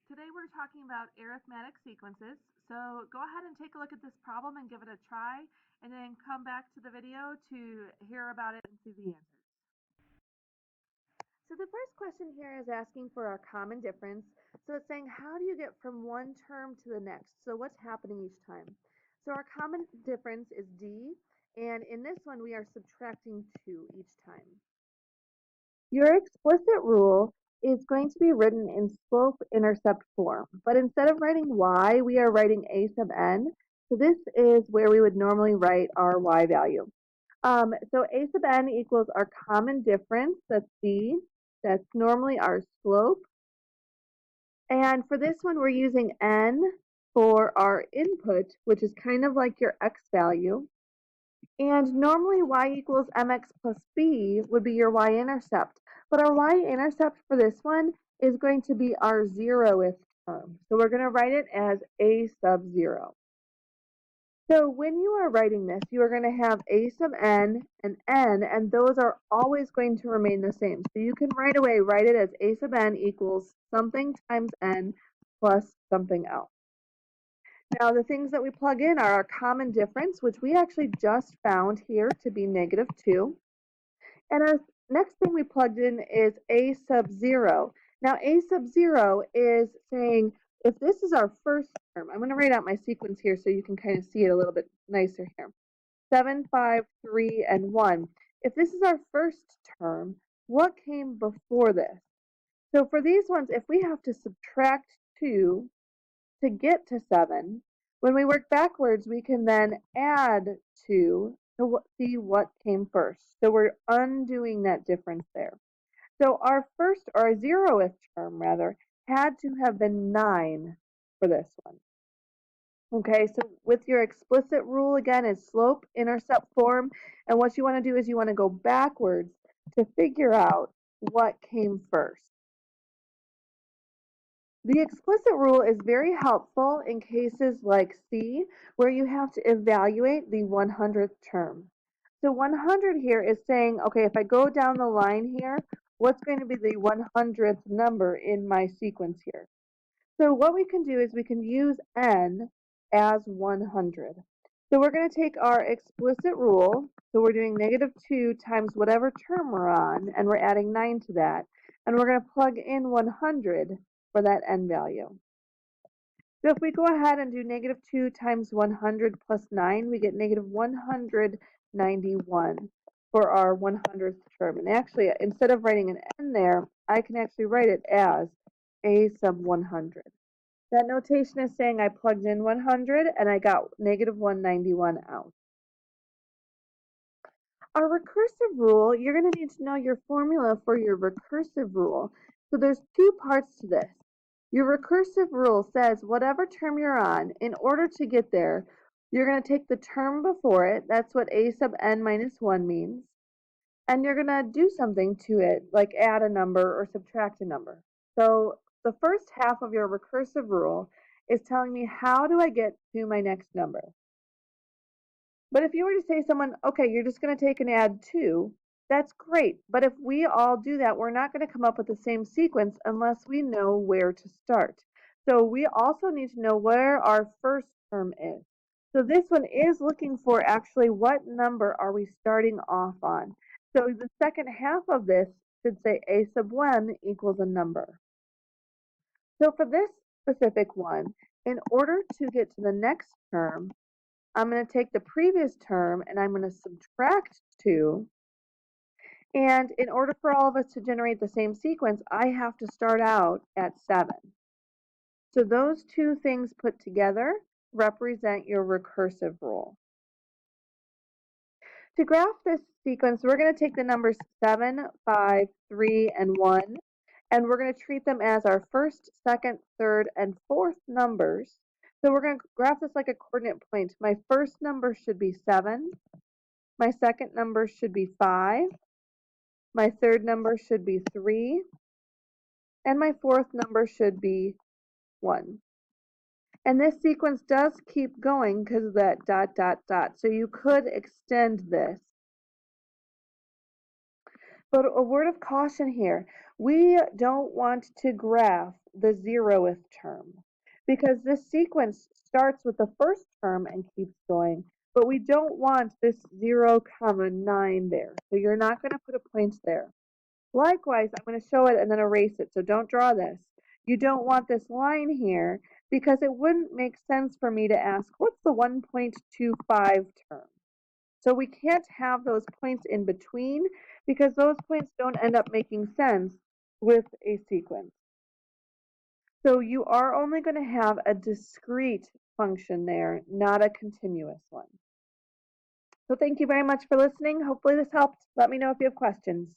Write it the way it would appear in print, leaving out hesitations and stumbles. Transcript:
Today we're talking about arithmetic sequences. So go ahead and take a look at this problem and give it a try, and then come back to the video to hear about it and see the answers. So the first question here is asking for our common difference. So it's saying, how do you get from one term to the next? So what's happening each time? So our common difference is D, and in this one we are subtracting 2 each time. Your explicit rule is going to be written in slope-intercept form, but instead of writing y, we are writing a sub n. So this is where we would normally write our y value. So a sub n equals our common difference, that's d. That's normally our slope. And for this one, we're using n for our input, which is kind of like your x value. And normally y equals mx plus b would be your y-intercept. But our y-intercept for this one is going to be our 0th term. So we're going to write it as a sub 0. So when you are writing this, you are going to have a sub n, and those are always going to remain the same. So you can right away write it as a sub n equals something times n plus something else. Now the things that we plug in are our common difference, which we actually just found here to be -2. And our next thing we plugged in is a sub 0. Now a sub 0 is saying if this is our first term, I'm going to write out my sequence here so you can kind of see it a little bit nicer here. 7, 5, 3, and 1. If this is our first term, what came before this? So for these ones, if we have to subtract 2 to get to 7, when we work backwards, we can then add 2 to see what came first. So we're undoing that difference there. So our first, or our 0th term rather, had to have been 9 for this one. Okay, so with your explicit rule again is slope-intercept form, and what you want to do is you want to go backwards to figure out what came first. The explicit rule is very helpful in cases like C, where you have to evaluate the 100th term. So 100 here is saying, okay, if I go down the line here, what's going to be the 100th number in my sequence here? So what we can do is we can use n as 100. So we're going to take our explicit rule, so we're doing -2 times whatever term we're on, and we're adding 9 to that, and we're going to plug in 100 for that n value. So if we go ahead and do -2 times 100 plus 9, we get -191 for our 100th term. And actually, instead of writing an n there, I can actually write it as a sub 100. That notation is saying I plugged in 100 and I got -191 out. Our recursive rule, you're going to need to know your formula for your recursive rule. So there's two parts to this. Your recursive rule says whatever term you're on, in order to get there, you're going to take the term before it, that's what a sub n minus 1 means, and you're going to do something to it, like add a number or subtract a number. So the first half of your recursive rule is telling me how do I get to my next number. But if you were to say to someone, okay, you're just going to take and add 2, that's great. But if we all do that, we're not going to come up with the same sequence unless we know where to start. So we also need to know where our first term is. So this one is looking for actually what number are we starting off on. So the second half of this should say a sub 1 equals a number. So for this specific one, in order to get to the next term, I'm going to take the previous term and I'm going to subtract 2. And in order for all of us to generate the same sequence, I have to start out at 7. So those two things put together represent your recursive rule. To graph this sequence, we're going to take the numbers 7, 5, 3, and 1, and we're going to treat them as our first, second, third, and fourth numbers. So we're going to graph this like a coordinate point. My first number should be 7. My second number should be 5. My third number should be 3. And my fourth number should be 1. And this sequence does keep going because of that dot, dot, dot. So you could extend this. But a word of caution here, we don't want to graph the 0th term because this sequence starts with the first term and keeps going, but we don't want this 0, comma 9 there. So you're not going to put a point there. Likewise, I'm going to show it and then erase it, so don't draw this. You don't want this line here because it wouldn't make sense for me to ask, what's the 1.25 term? So we can't have those points in between because those points don't end up making sense with a sequence. So you are only going to have a discrete function there, not a continuous one. So thank you very much for listening. Hopefully this helped. Let me know if you have questions.